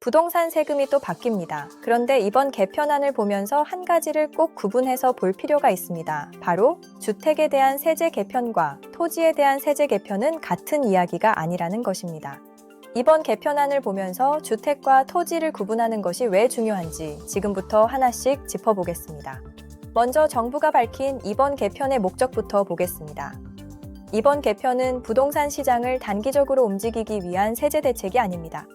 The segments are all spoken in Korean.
부동산 세금이 또 바뀝니다. 그런데 이번 개편안을 보면서 한 가지를 꼭 구분해서 볼 필요가 있습니다. 바로 주택에 대한 세제 개편과 토지에 대한 세제 개편은 같은 이야기가 아니라는 것입니다. 이번 개편안을 보면서 주택과 토지를 구분하는 것이 왜 중요한지 지금부터 하나씩 짚어보겠습니다. 먼저 정부가 밝힌 이번 개편의 목적부터 보겠습니다. 이번 개편은 부동산 시장을 단기적으로 움직이기 위한 세제 대책이 아닙니다.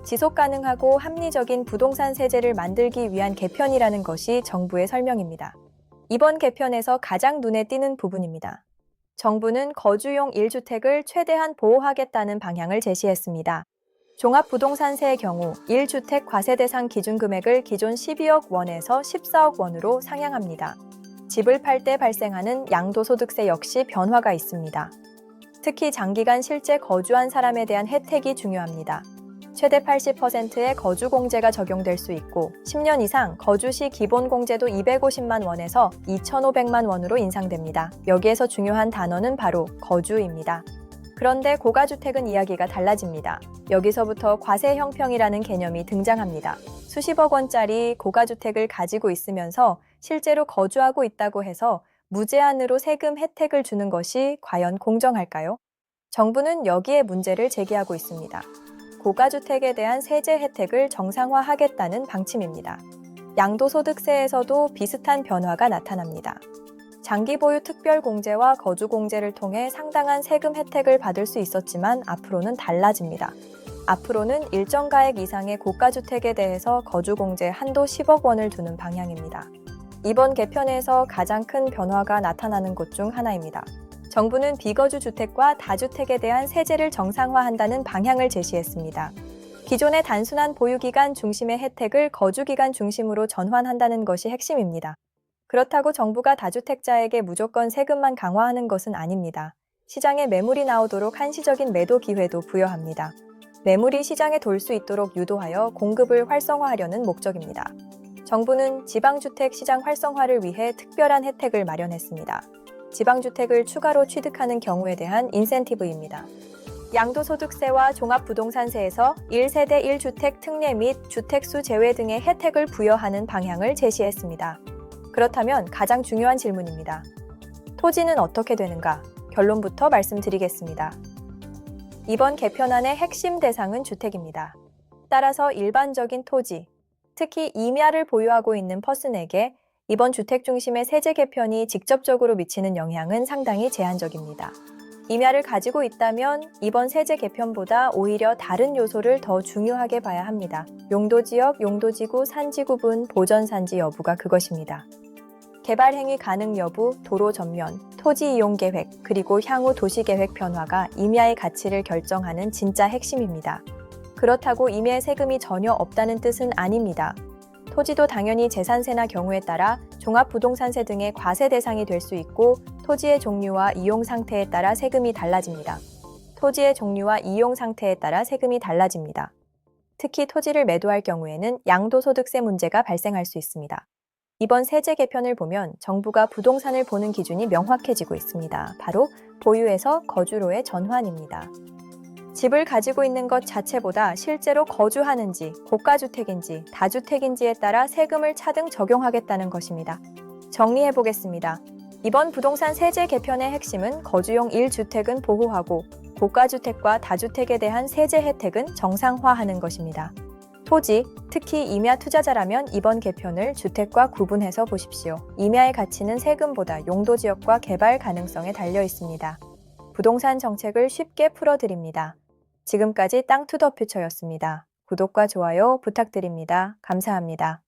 지속 가능하고 합리적인 부동산 세제를 만들기 위한 개편이라는 것이 정부의 설명입니다. 이번 개편에서 가장 눈에 띄는 부분입니다. 정부는 거주용 1주택을 최대한 보호하겠다는 방향을 제시했습니다. 종합부동산세의 경우 1주택 과세 대상 기준 금액을 기존 12억 원에서 14억 원으로 상향합니다. 집을 팔 때 발생하는 양도소득세 역시 변화가 있습니다. 특히 장기간 실제 거주한 사람에 대한 혜택이 중요합니다. 최대 80%의 거주공제가 적용될 수 있고 10년 이상 거주 시 기본공제도 250만 원에서 2,500만 원으로 인상됩니다. 여기에서 중요한 단어는 바로 거주입니다. 그런데 고가주택은 이야기가 달라집니다. 여기서부터 과세형평이라는 개념이 등장합니다. 수십억 원짜리 고가주택을 가지고 있으면서 실제로 거주하고 있다고 해서 무제한으로 세금 혜택을 주는 것이 과연 공정할까요? 정부는 여기에 문제를 제기하고 있습니다. 고가주택에 대한 세제 혜택을 정상화하겠다는 방침입니다. 양도소득세에서도 비슷한 변화가 나타납니다. 장기보유 특별공제와 거주공제를 통해 상당한 세금 혜택을 받을 수 있었지만 앞으로는 달라집니다. 앞으로는 일정 가액 이상의 고가주택에 대해서 거주공제 한도 10억 원을 두는 방향입니다. 이번 개편에서 가장 큰 변화가 나타나는 곳 중 하나입니다. 정부는 비거주 주택과 다주택에 대한 세제를 정상화한다는 방향을 제시했습니다. 기존의 단순한 보유기간 중심의 혜택을 거주기간 중심으로 전환한다는 것이 핵심입니다. 그렇다고 정부가 다주택자에게 무조건 세금만 강화하는 것은 아닙니다. 시장에 매물이 나오도록 한시적인 매도 기회도 부여합니다. 매물이 시장에 돌 수 있도록 유도하여 공급을 활성화하려는 목적입니다. 정부는 지방주택 시장 활성화를 위해 특별한 혜택을 마련했습니다. 지방주택을 추가로 취득하는 경우에 대한 인센티브입니다. 양도소득세와 종합부동산세에서 1세대 1주택 특례 및 주택수 제외 등의 혜택을 부여하는 방향을 제시했습니다. 그렇다면 가장 중요한 질문입니다. 토지는 어떻게 되는가? 결론부터 말씀드리겠습니다. 이번 개편안의 핵심 대상은 주택입니다. 따라서 일반적인 토지, 특히 임야를 보유하고 있는 퍼슨에게 이번 주택 중심의 세제 개편이 직접적으로 미치는 영향은 상당히 제한적입니다. 임야를 가지고 있다면 이번 세제 개편보다 오히려 다른 요소를 더 중요하게 봐야 합니다. 용도지역, 용도지구, 산지구분, 보전산지 여부가 그것입니다. 개발 행위 가능 여부, 도로 전면, 토지 이용 계획, 그리고 향후 도시계획 변화가 임야의 가치를 결정하는 진짜 핵심입니다. 그렇다고 임야에 세금이 전혀 없다는 뜻은 아닙니다. 토지도 당연히 재산세나 경우에 따라 종합부동산세 등의 과세 대상이 될 수 있고 토지의 종류와 이용 상태에 따라 세금이 달라집니다. 토지의 종류와 이용 상태에 따라 세금이 달라집니다. 특히 토지를 매도할 경우에는 양도소득세 문제가 발생할 수 있습니다. 이번 세제 개편을 보면 정부가 부동산을 보는 기준이 명확해지고 있습니다. 바로 보유에서 거주로의 전환입니다. 집을 가지고 있는 것 자체보다 실제로 거주하는지, 고가주택인지, 다주택인지에 따라 세금을 차등 적용하겠다는 것입니다. 정리해보겠습니다. 이번 부동산 세제 개편의 핵심은 거주용 1주택은 보호하고 고가주택과 다주택에 대한 세제 혜택은 정상화하는 것입니다. 토지, 특히 임야 투자자라면 이번 개편을 주택과 구분해서 보십시오. 임야의 가치는 세금보다 용도지역과 개발 가능성에 달려 있습니다. 부동산 정책을 쉽게 풀어드립니다. 지금까지 땅투더퓨처였습니다. 구독과 좋아요 부탁드립니다. 감사합니다.